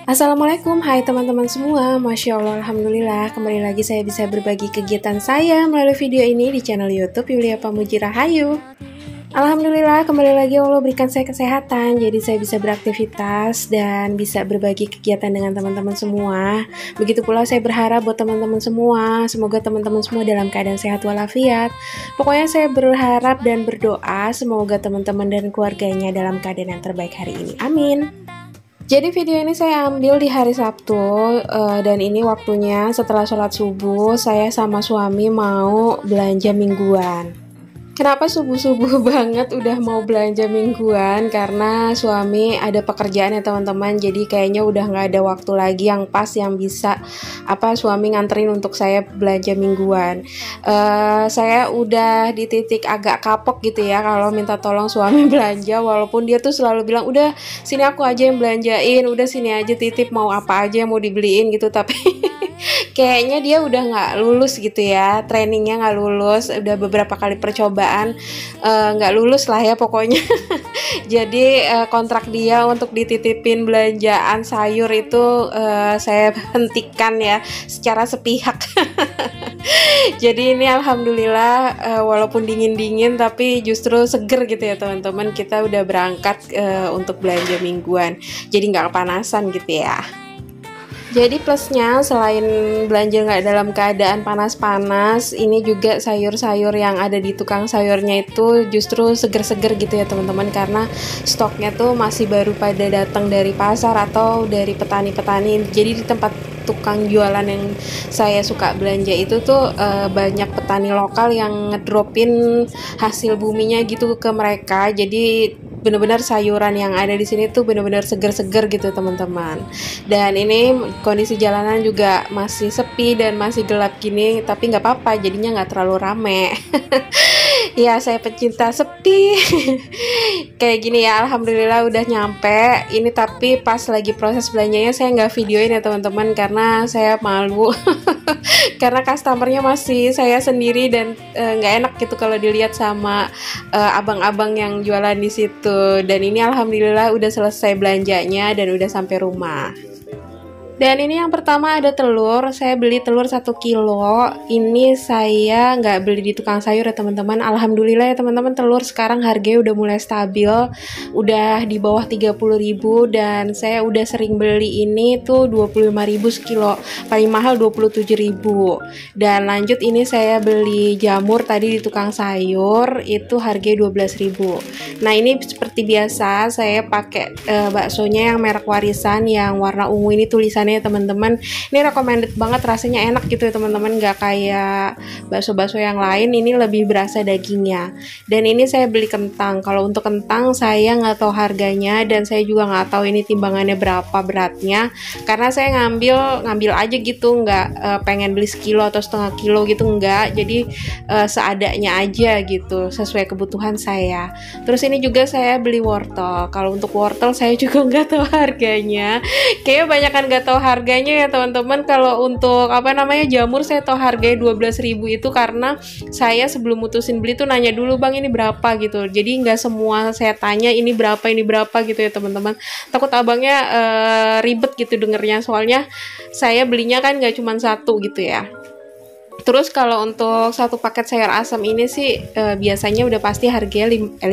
Assalamualaikum, hai teman-teman semua. Masya Allah, Alhamdulillah, kembali lagi saya bisa berbagi kegiatan saya melalui video ini di channel YouTube Yulia Pamuji Rahayu. Alhamdulillah, kembali lagi Allah berikan saya kesehatan, jadi saya bisa beraktivitas dan bisa berbagi kegiatan dengan teman-teman semua. Begitu pula saya berharap buat teman-teman semua, semoga teman-teman semua dalam keadaan sehat walafiat. Pokoknya saya berharap dan berdoa semoga teman-teman dan keluarganya dalam keadaan yang terbaik hari ini. Amin. Jadi video ini saya ambil di hari Sabtu dan ini waktunya setelah sholat subuh saya sama suami mau belanja mingguan. Kenapa subuh-subuh banget udah mau belanja mingguan? Karena suami ada pekerjaan ya teman-teman, jadi kayaknya udah nggak ada waktu lagi yang pas yang bisa suami nganterin untuk saya belanja mingguan. Saya udah di titik agak kapok gitu ya kalau minta tolong suami belanja, walaupun dia tuh selalu bilang udah sini aku aja yang belanjain, udah sini aja titip mau apa aja yang mau dibeliin gitu, tapi kayaknya dia udah nggak lulus gitu ya, trainingnya nggak lulus, udah beberapa kali percobaan nggak lulus lah ya pokoknya. Jadi kontrak dia untuk dititipin belanjaan sayur itu saya hentikan ya secara sepihak. Jadi ini alhamdulillah walaupun dingin-dingin tapi justru seger gitu ya teman-teman, kita udah berangkat untuk belanja mingguan, jadi nggak kepanasan gitu ya. Jadi plusnya selain belanja nggak dalam keadaan panas-panas, ini juga sayur-sayur yang ada di tukang sayurnya itu justru seger-seger gitu ya teman-teman, karena stoknya tuh masih baru pada datang dari pasar atau dari petani-petani. Jadi di tempat tukang jualan yang saya suka belanja itu tuh banyak petani lokal yang ngedropin hasil buminya gitu ke mereka. Jadi benar-benar sayuran yang ada di sini tuh benar-benar seger-seger gitu teman-teman. Dan ini kondisi jalanan juga masih sepi dan masih gelap gini, tapi nggak apa-apa, jadinya nggak terlalu rame. Ya saya pecinta sepi. Kayak gini ya, alhamdulillah udah nyampe. Ini tapi pas lagi proses belanjanya saya nggak videoin ya teman-teman, karena saya malu. Karena customernya masih saya sendiri dan nggak enak gitu kalau dilihat sama abang-abang yang jualan di situ. Dan ini alhamdulillah udah selesai belanjanya dan udah sampai rumah. Dan ini yang pertama ada telur, saya beli telur 1 kilo. Ini saya nggak beli di tukang sayur ya teman-teman. Alhamdulillah ya teman-teman, telur sekarang harganya udah mulai stabil, udah di bawah 30.000, dan saya udah sering beli ini tuh 25.000 sekilo, paling mahal 27.000. Dan lanjut ini saya beli jamur tadi di tukang sayur, itu harganya 12.000. Nah ini seperti biasa saya pakai baksonya yang merek warisan yang warna ungu ini tulisannya ya teman-teman. Ini recommended banget, rasanya enak gitu ya teman-teman, nggak kayak bakso-bakso yang lain, ini lebih berasa dagingnya. Dan ini saya beli kentang. Kalau untuk kentang saya nggak tahu harganya dan saya juga nggak tahu ini timbangannya berapa beratnya, karena saya ngambil aja gitu, nggak pengen beli sekilo atau setengah kilo gitu, nggak. Jadi seadanya aja gitu, sesuai kebutuhan saya. Terus ini juga saya beli wortel. Kalau untuk wortel saya juga nggak tahu harganya, kayaknya banyak kan nggak tahu harganya ya teman-teman. Kalau untuk jamur saya tahu harganya 12.000 itu karena saya sebelum mutusin beli tuh nanya dulu, bang ini berapa gitu. Jadi nggak semua saya tanya ini berapa gitu ya teman-teman, takut abangnya ribet gitu dengernya, soalnya saya belinya kan nggak cuma satu gitu ya. Terus kalau untuk satu paket sayur asam ini sih biasanya udah pasti harganya 5.000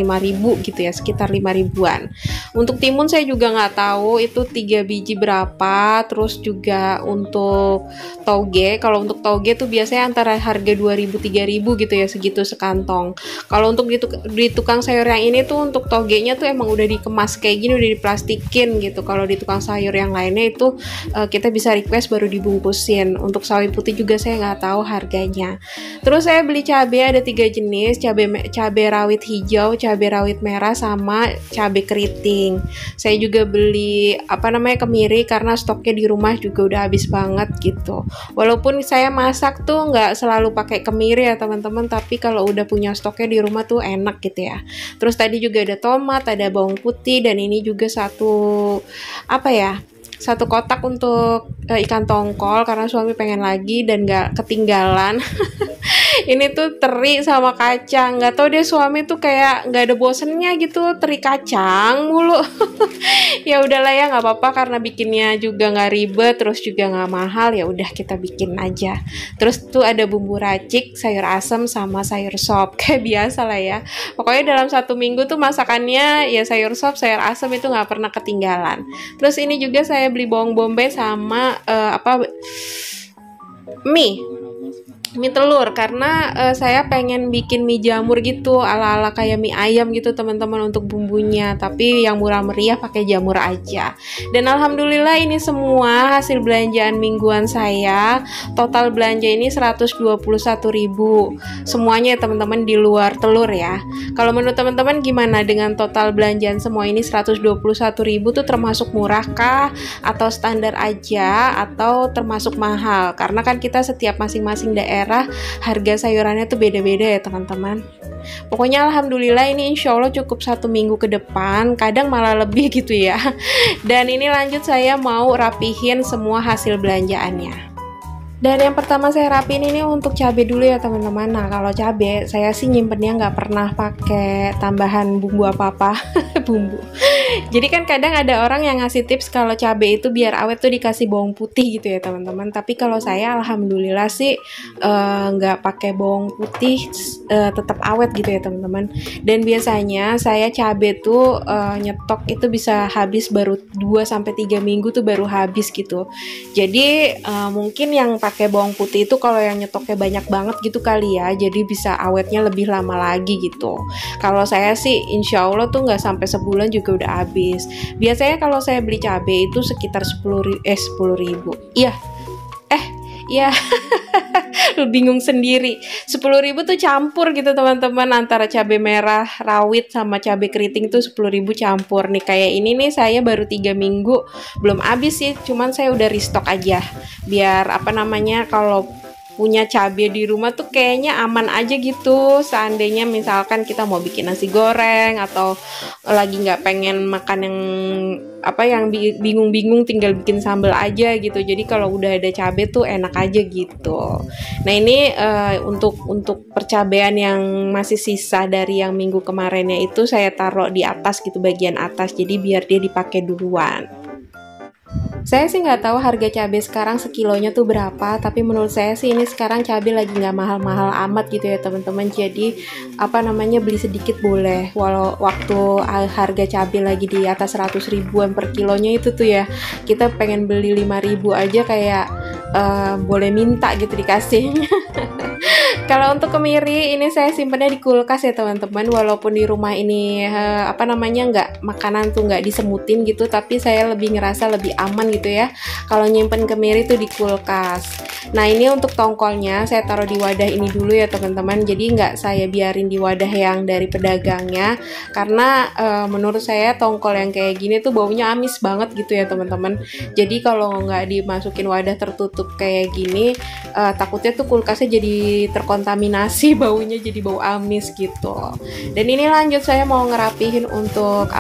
gitu ya, sekitar 5.000-an. Untuk timun saya juga nggak tahu itu 3 biji berapa. Terus juga untuk toge, kalau untuk toge tuh biasanya antara harga 2.000-3.000 gitu ya, segitu sekantong. Kalau untuk di tukang sayur yang ini tuh untuk togenya tuh emang udah dikemas kayak gini, udah diplastikin gitu. Kalau di tukang sayur yang lainnya itu kita bisa request baru dibungkusin. Untuk sawi putih juga saya nggak tahu harganya. Terus saya beli cabai ada 3 jenis, cabai rawit hijau, cabai rawit merah, sama cabai keriting. Saya juga beli kemiri karena stoknya di rumah juga udah habis banget gitu. Walaupun saya masak tuh nggak selalu pakai kemiri ya teman-teman, tapi kalau udah punya stoknya di rumah tuh enak gitu ya. Terus tadi juga ada tomat, ada bawang putih, dan ini juga satu kotak untuk ikan tongkol karena suami pengen lagi dan gak ketinggalan. Ini tuh teri sama kacang. Nggak tahu deh, suami tuh kayak nggak ada bosennya gitu, teri kacang mulu. Ya udahlah ya, nggak apa-apa karena bikinnya juga nggak ribet, terus juga nggak mahal, ya udah kita bikin aja. Terus tuh ada bumbu racik, sayur asem sama sayur sop kayak biasa lah ya. Pokoknya dalam 1 minggu tuh masakannya ya sayur sop, sayur asem itu nggak pernah ketinggalan. Terus ini juga saya beli bawang bombay sama mie telur karena saya pengen bikin mie jamur gitu ala-ala kayak mie ayam gitu teman-teman untuk bumbunya, tapi yang murah meriah pakai jamur aja. Dan alhamdulillah ini semua hasil belanjaan mingguan saya. Total belanja ini 121.000 semuanya teman-teman, di luar telur ya. Kalau menurut teman-teman gimana dengan total belanjaan semua ini? 121.000 tuh termasuk murah kah, atau standar aja, atau termasuk mahal? Karena kan kita setiap masing-masing daerah harga sayurannya tuh beda-beda ya teman-teman. Pokoknya alhamdulillah ini insya Allah cukup 1 minggu ke depan, kadang malah lebih gitu ya. Dan ini lanjut saya mau rapihin semua hasil belanjaannya. Dan yang pertama saya rapiin ini untuk cabai dulu ya teman-teman. Nah kalau cabai saya sih nyimpennya nggak pernah pakai tambahan bumbu apa-apa. Bumbu. Jadi kan kadang ada orang yang ngasih tips kalau cabai itu biar awet tuh dikasih bawang putih gitu ya teman-teman. Tapi kalau saya alhamdulillah sih nggak pakai bawang putih, tetap awet gitu ya teman-teman. Dan biasanya saya cabai tuh nyetok itu bisa habis baru 2-3 minggu tuh baru habis gitu. Jadi mungkin yang pakai bawang putih itu kalau yang nyetoknya banyak banget gitu kali ya, jadi bisa awetnya lebih lama lagi gitu. Kalau saya sih insya Allah tuh nggak sampai sebulan juga udah habis. Biasanya kalau saya beli cabai itu sekitar 10.000. Iya lu bingung sendiri. 10.000 tuh campur gitu teman-teman, antara cabai merah rawit sama cabai keriting tuh 10.000 campur. Nih kayak ini nih saya baru 3 minggu belum habis sih, cuman saya udah restock aja biar kalau punya cabai di rumah tuh kayaknya aman aja gitu. Seandainya misalkan kita mau bikin nasi goreng atau lagi nggak pengen makan yang bingung-bingung, tinggal bikin sambal aja gitu. Jadi kalau udah ada cabai tuh enak aja gitu. Nah ini untuk percabean yang masih sisa dari yang minggu kemarinnya itu saya taruh di atas gitu, bagian atas, jadi biar dia dipakai duluan. Saya sih nggak tahu harga cabai sekarang sekilonya tuh berapa, tapi menurut saya sih ini sekarang cabai lagi nggak mahal-mahal amat gitu ya teman-teman. Jadi beli sedikit boleh. Walau waktu harga cabai lagi di atas 100 ribuan per kilonya itu tuh ya, kita pengen beli 5.000 aja kayak boleh minta gitu dikasih. Kalau untuk kemiri ini saya simpennya di kulkas ya teman-teman. Walaupun di rumah ini makanan tuh nggak disemutin gitu, tapi saya lebih ngerasa lebih aman gitu ya kalau nyimpen kemiri tuh di kulkas. Nah ini untuk tongkolnya saya taruh di wadah ini dulu ya teman-teman. Jadi nggak saya biarin di wadah yang dari pedagangnya, karena menurut saya tongkol yang kayak gini tuh baunya amis banget gitu ya teman-teman. Jadi kalau nggak dimasukin wadah tertutup kayak gini, takutnya tuh kulkasnya jadi terkontaminasi, baunya jadi bau amis gitu. Dan ini lanjut saya mau ngerapihin untuk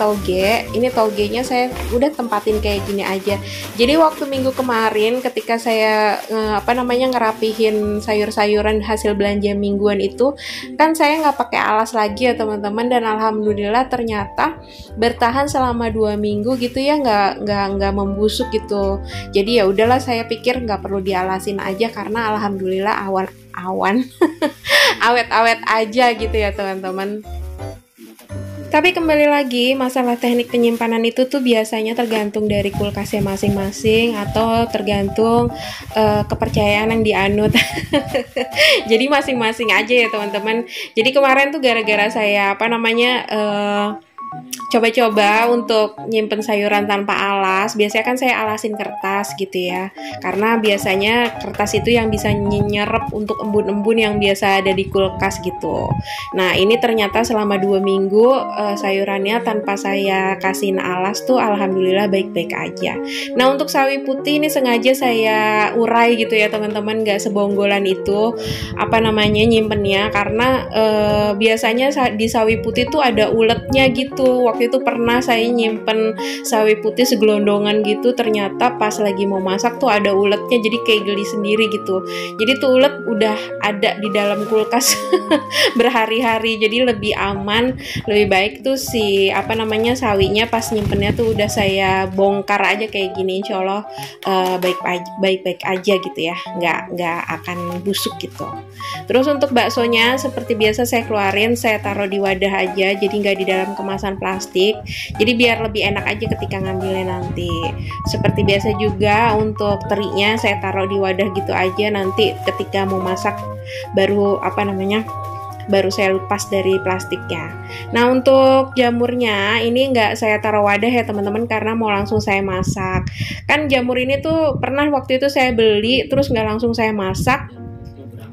toge. Ini togenya saya udah tempatin kayak gini aja. Jadi waktu minggu kemarin ketika saya ngerapihin sayur-sayuran hasil belanja mingguan itu, kan saya nggak pakai alas lagi ya teman-teman, dan alhamdulillah ternyata bertahan selama 2 minggu gitu ya, nggak membusuk gitu. Jadi ya udahlah, saya pikir nggak perlu dialasin aja karena alhamdulillah awan awet-awet aja gitu ya teman-teman. Tapi kembali lagi, masalah teknik penyimpanan itu tuh biasanya tergantung dari kulkasnya masing-masing atau tergantung kepercayaan yang dianut. Jadi masing-masing aja ya teman-teman. Jadi kemarin tuh gara-gara saya coba-coba untuk nyimpen sayuran tanpa alas. Biasanya kan saya alasin kertas gitu ya, karena biasanya kertas itu yang bisa nyerap untuk embun-embun yang biasa ada di kulkas gitu. Nah ini ternyata selama 2 minggu sayurannya tanpa saya kasihin alas tuh alhamdulillah baik-baik aja. Nah untuk sawi putih ini sengaja saya urai gitu ya teman-teman, gak sebonggolan itu nyimpennya, karena biasanya di sawi putih tuh ada uletnya gitu. Waktu waktu itu pernah saya nyimpen sawi putih segelondongan gitu, ternyata pas lagi mau masak tuh ada uletnya, jadi kayak geli sendiri gitu. Jadi tuh ulet udah ada di dalam kulkas berhari-hari, jadi lebih aman, lebih baik tuh si sawinya pas nyimpennya tuh udah saya bongkar aja kayak gini. Insya Allah baik-baik aja gitu ya, nggak akan busuk gitu. Terus untuk baksonya seperti biasa saya keluarin, saya taruh di wadah aja, jadi nggak di dalam kemasan plastik, jadi biar lebih enak aja ketika ngambilnya nanti. Seperti biasa juga untuk terinya saya taruh di wadah gitu aja, nanti ketika mau masak baru baru saya lepas dari plastiknya. Nah untuk jamurnya ini nggak saya taruh wadah ya teman-teman, karena mau langsung saya masak. Kan jamur ini tuh pernah waktu itu saya beli terus nggak langsung saya masak,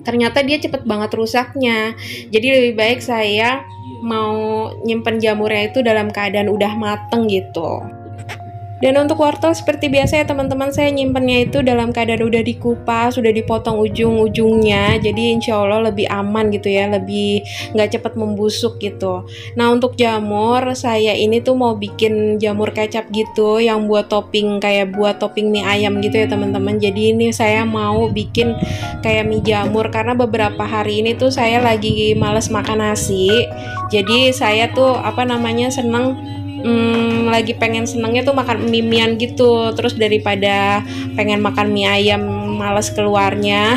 ternyata dia cepet banget rusaknya. Jadi lebih baik saya mau nyimpen jamurnya itu dalam keadaan udah mateng gitu. Dan untuk wortel seperti biasa ya teman-teman, saya nyimpennya itu dalam keadaan udah dikupas, udah dipotong ujung-ujungnya, jadi insya Allah lebih aman gitu ya, lebih nggak cepet membusuk gitu. Nah untuk jamur, saya ini tuh mau bikin jamur kecap gitu, yang buat topping mie ayam gitu ya teman-teman. Jadi ini saya mau bikin kayak mie jamur, karena beberapa hari ini tuh saya lagi males makan nasi, jadi saya tuh seneng lagi pengen senengnya tuh makan mie-mian gitu, terus daripada pengen makan mie ayam males keluarnya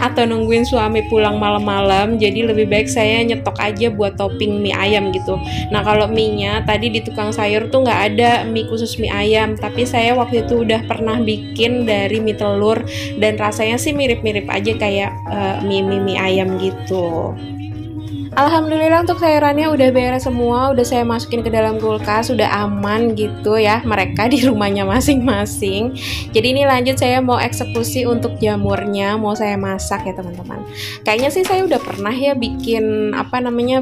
atau nungguin suami pulang malam-malam, jadi lebih baik saya nyetok aja buat topping mie ayam gitu. Nah kalau mie-nya tadi di tukang sayur tuh nggak ada mie khusus mie ayam, tapi saya waktu itu udah pernah bikin dari mie telur, dan rasanya sih mirip-mirip aja kayak mie ayam gitu. Alhamdulillah untuk sayurannya udah beres semua, udah saya masukin ke dalam kulkas, udah aman gitu ya mereka di rumahnya masing-masing. Jadi ini lanjut saya mau eksekusi untuk jamurnya, mau saya masak ya teman-teman. Kayaknya sih saya udah pernah ya bikin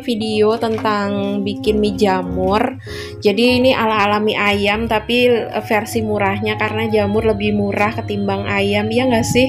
video tentang bikin mie jamur. Jadi ini ala-ala mie ayam tapi versi murahnya, karena jamur lebih murah ketimbang ayam, ya nggak sih?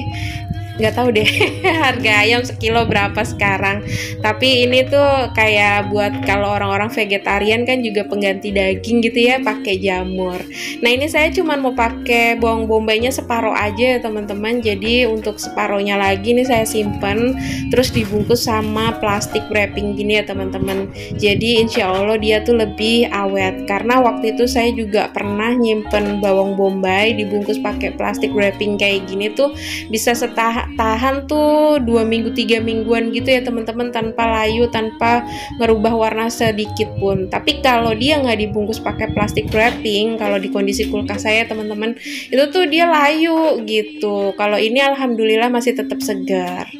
Nggak tahu deh harga ayam sekilo berapa sekarang, tapi ini tuh kayak buat kalau orang-orang vegetarian kan juga pengganti daging gitu ya, pakai jamur. Nah ini saya cuman mau pakai bawang bombaynya separuh aja ya teman-teman, jadi untuk separuhnya lagi nih saya simpen terus dibungkus sama plastik wrapping gini ya teman-teman. Jadi insya Allah dia tuh lebih awet, karena waktu itu saya juga pernah nyimpen bawang bombay dibungkus pakai plastik wrapping kayak gini tuh bisa tahan tuh 2 minggu 3 mingguan gitu ya teman-teman, tanpa layu, tanpa ngerubah warna sedikit pun. Tapi kalau dia nggak dibungkus pakai plastik wrapping, kalau di kondisi kulkas saya teman-teman, itu tuh dia layu gitu. Kalau ini alhamdulillah masih tetap segar.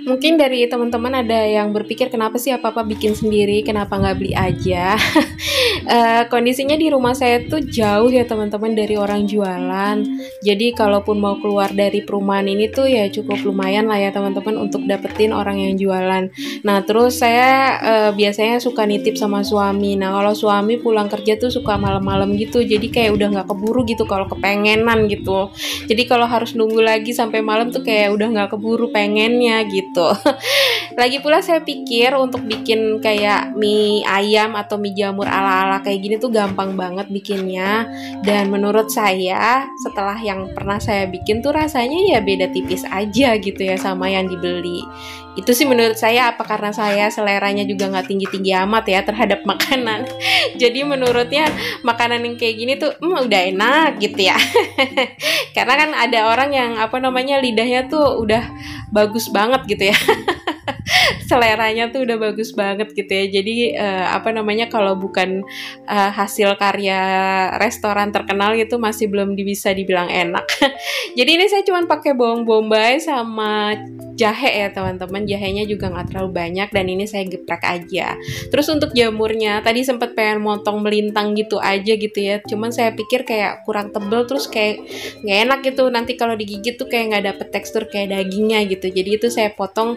Mungkin dari teman-teman ada yang berpikir kenapa sih apa-apa bikin sendiri, kenapa nggak beli aja. Kondisinya di rumah saya tuh jauh ya teman-teman dari orang jualan. Jadi kalaupun mau keluar dari perumahan ini tuh ya cukup lumayan lah ya teman-teman untuk dapetin orang yang jualan. Nah terus saya biasanya suka nitip sama suami. Nah kalau suami pulang kerja tuh suka malam-malam gitu, jadi kayak udah nggak keburu gitu kalau kepengenan gitu. Jadi kalau harus nunggu lagi sampai malam tuh kayak udah nggak keburu pengennya gitu. Lagi pula saya pikir untuk bikin kayak mie ayam atau mie jamur ala-ala kayak gini tuh gampang banget bikinnya. Dan menurut saya setelah yang pernah saya bikin tuh rasanya ya beda tipis aja gitu ya sama yang dibeli. Itu sih menurut saya, apa karena saya seleranya juga nggak tinggi-tinggi amat ya terhadap makanan. Jadi menurutnya makanan yang kayak gini tuh udah enak gitu ya. Karena kan ada orang yang lidahnya tuh udah bagus banget gitu ya. Seleranya tuh udah bagus banget gitu ya. Jadi kalau bukan hasil karya restoran terkenal gitu masih belum bisa dibilang enak. Jadi ini saya cuma pakai bawang bombay sama jahe ya teman-teman. Jahenya juga nggak terlalu banyak dan ini saya geprek aja. Terus untuk jamurnya tadi sempat pengen motong melintang gitu aja gitu ya. Cuman saya pikir kayak kurang tebel, terus kayak nggak enak gitu. Nanti kalau digigit tuh kayak nggak dapet tekstur kayak dagingnya gitu. Jadi itu saya potong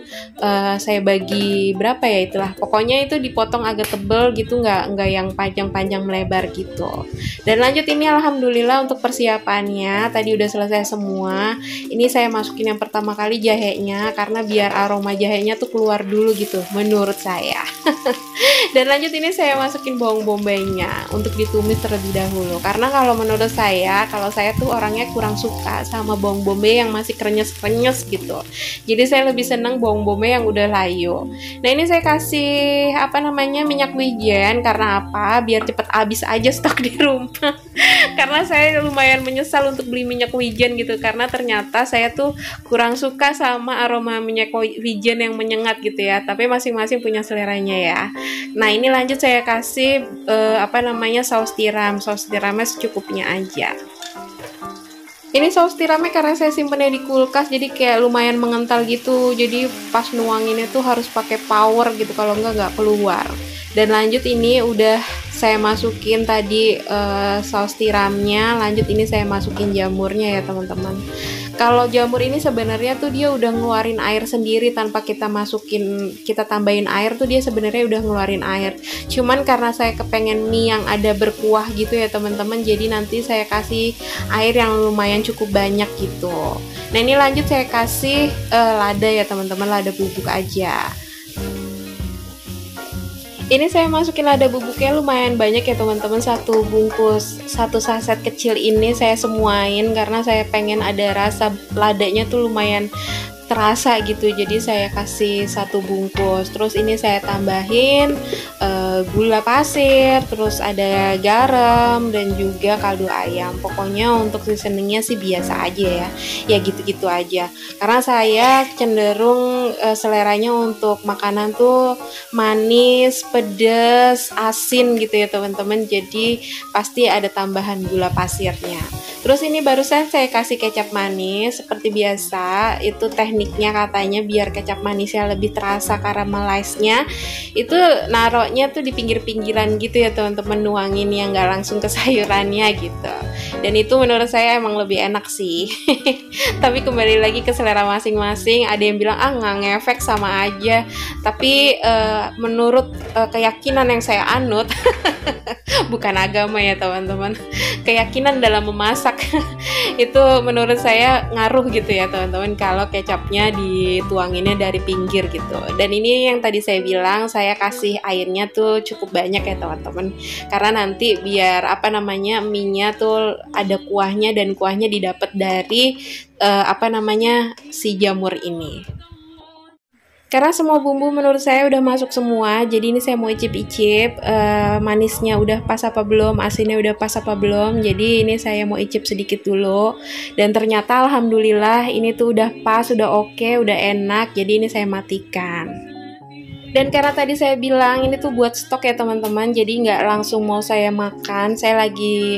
saya bagi berapa ya itulah. Pokoknya itu dipotong agak tebel gitu, nggak yang panjang-panjang melebar gitu. Dan lanjut ini alhamdulillah untuk persiapannya tadi udah selesai semua. Ini saya masukin yang pertama kali jahenya karena biar aroma jahenya tuh keluar dulu gitu menurut saya. Dan lanjut ini saya masukin bawang bombaynya untuk ditumis terlebih dahulu. Karena kalau menurut saya, kalau saya tuh orangnya kurang suka sama bawang bombay yang masih krenyes-krenyes gitu. Jadi saya lebih seneng bawang bombay yang udah layu. Nah ini saya kasih minyak wijen karena apa? Biar cepet habis aja stok di rumah. Karena saya lumayan menyesal untuk beli minyak wijen gitu, karena ternyata saya tuh kurang suka sama aroma minyak wijen yang menyengat gitu ya. Tapi masing-masing punya seleranya ya. Nah ini lanjut saya kasih saus tiram. Saus tiramnya secukupnya aja. Ini saus tiramnya karena saya simpennya di kulkas jadi kayak lumayan mengental gitu. Jadi pas nuanginnya tuh harus pakai power gitu, kalau nggak keluar. Dan lanjut ini udah saya masukin tadi saus tiramnya. Lanjut ini saya masukin jamurnya ya teman-teman. Kalau jamur ini sebenarnya tuh dia udah ngeluarin air sendiri tanpa kita tambahin air tuh dia sebenarnya udah ngeluarin air. Cuman karena saya kepengen mie yang ada berkuah gitu ya teman-teman, jadi nanti saya kasih air yang lumayan cukup banyak gitu. Nah ini lanjut saya kasih lada ya teman-teman, lada bubuk aja. Ini saya masukin lada bubuknya lumayan banyak ya teman-teman, satu bungkus, satu saset kecil ini saya semuain karena saya pengen ada rasa ladanya tuh lumayan terasa gitu, jadi saya kasih satu bungkus. Terus ini saya tambahin gula pasir, terus ada garam dan juga kaldu ayam. Pokoknya untuk seasoningnya sih biasa aja ya gitu-gitu aja. Karena saya cenderung seleranya untuk makanan tuh manis, pedas, asin gitu ya teman-teman. Jadi pasti ada tambahan gula pasirnya. Terus ini barusan saya kasih kecap manis seperti biasa. Itu tekniknya katanya biar kecap manisnya lebih terasa caramelize-nya. Itu naroknya tuh di pinggir-pinggiran gitu ya teman-teman, nuangin yang nggak langsung ke sayurannya gitu. Dan itu menurut saya emang lebih enak sih. Tapi kembali lagi ke selera masing-masing. Ada yang bilang nggak ngefek, sama aja. Tapi menurut keyakinan yang saya anut, bukan agama ya teman-teman, keyakinan dalam memasak itu menurut saya ngaruh gitu ya teman-teman kalau kecapnya dituanginnya dari pinggir gitu. Dan ini yang tadi saya bilang, saya kasih airnya tuh cukup banyak ya teman-teman, karena nanti biar mie-nya tuh ada kuahnya, dan kuahnya didapat dari si jamur ini. Karena semua bumbu menurut saya udah masuk semua, jadi ini saya mau icip-icip manisnya udah pas apa belum, asinnya udah pas apa belum. Jadi ini saya mau icip sedikit dulu, dan ternyata alhamdulillah ini tuh udah pas, udah oke, udah enak. Jadi ini saya matikan. Dan karena tadi saya bilang ini tuh buat stok ya teman-teman, jadi nggak langsung mau saya makan. Saya lagi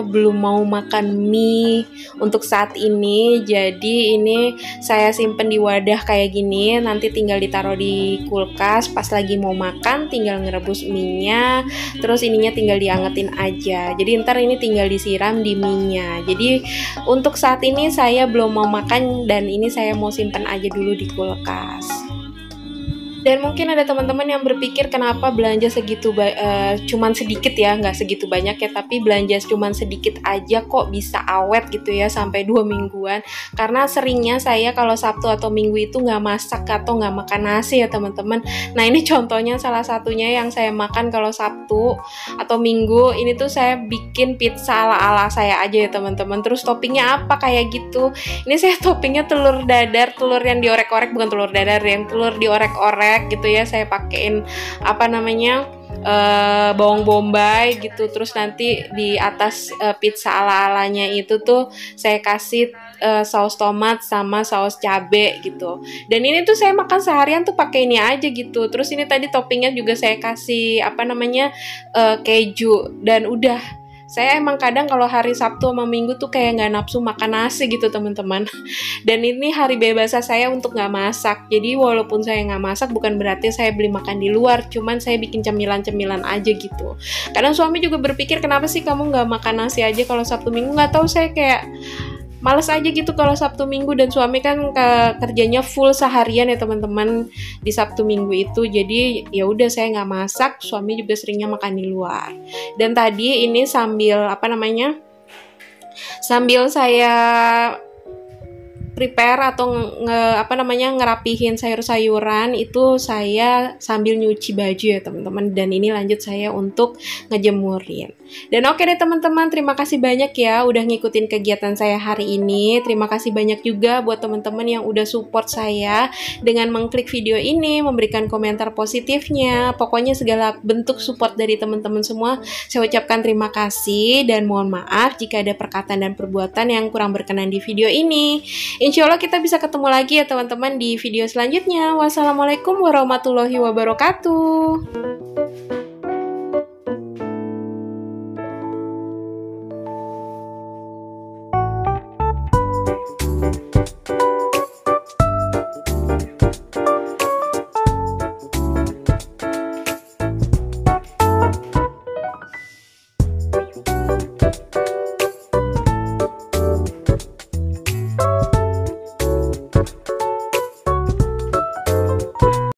belum mau makan mie untuk saat ini. Jadi ini saya simpen di wadah kayak gini, nanti tinggal ditaruh di kulkas. Pas lagi mau makan tinggal ngerebus mie-nya, terus ininya tinggal diangetin aja. Jadi ntar ini tinggal disiram di mie-nya. Jadi untuk saat ini saya belum mau makan, dan ini saya mau simpen aja dulu di kulkas. Dan mungkin ada teman-teman yang berpikir kenapa belanja segitu cuman sedikit ya, nggak segitu banyak ya, tapi belanja cuman sedikit aja kok bisa awet gitu ya sampai 2 mingguan. Karena seringnya saya kalau Sabtu atau Minggu itu nggak masak atau nggak makan nasi ya teman-teman. Nah ini contohnya salah satunya yang saya makan kalau Sabtu atau Minggu, ini tuh saya bikin pizza ala-ala saya aja ya teman-teman. Terus toppingnya apa kayak gitu, ini saya toppingnya telur dadar, telur yang diorek-orek, bukan telur dadar, yang telur diorek-orek gitu ya, saya pakein bawang bombay gitu. Terus nanti di atas pizza ala-alanya itu tuh saya kasih saus tomat sama saus cabe gitu. Dan ini tuh saya makan seharian tuh pakai ini aja gitu. Terus ini tadi toppingnya juga saya kasih keju, dan udah. Saya emang kadang kalau hari Sabtu sama Minggu tuh kayak nggak nafsu makan nasi gitu teman-teman. Dan ini hari bebas saya untuk nggak masak. Jadi walaupun saya nggak masak bukan berarti saya beli makan di luar. Cuman saya bikin cemilan-cemilan aja gitu. Kadang suami juga berpikir kenapa sih kamu nggak makan nasi aja kalau Sabtu Minggu. Nggak tahu, saya kayak males aja gitu kalau Sabtu Minggu, dan suami kan kerjanya full seharian ya teman-teman di Sabtu Minggu itu. Jadi ya udah saya nggak masak, suami juga seringnya makan di luar. Dan tadi ini sambil sambil saya prepare atau ngerapihin sayur-sayuran itu, saya sambil nyuci baju ya teman-teman, dan ini lanjut saya untuk ngejemurin. Dan oke deh teman-teman, terima kasih banyak ya udah ngikutin kegiatan saya hari ini. Terima kasih banyak juga buat teman-teman yang udah support saya dengan mengklik video ini, memberikan komentar positifnya. Pokoknya segala bentuk support dari teman-teman semua saya ucapkan terima kasih, dan mohon maaf jika ada perkataan dan perbuatan yang kurang berkenan di video ini. Insya Allah kita bisa ketemu lagi ya teman-teman di video selanjutnya. Wassalamualaikum warahmatullahi wabarakatuh.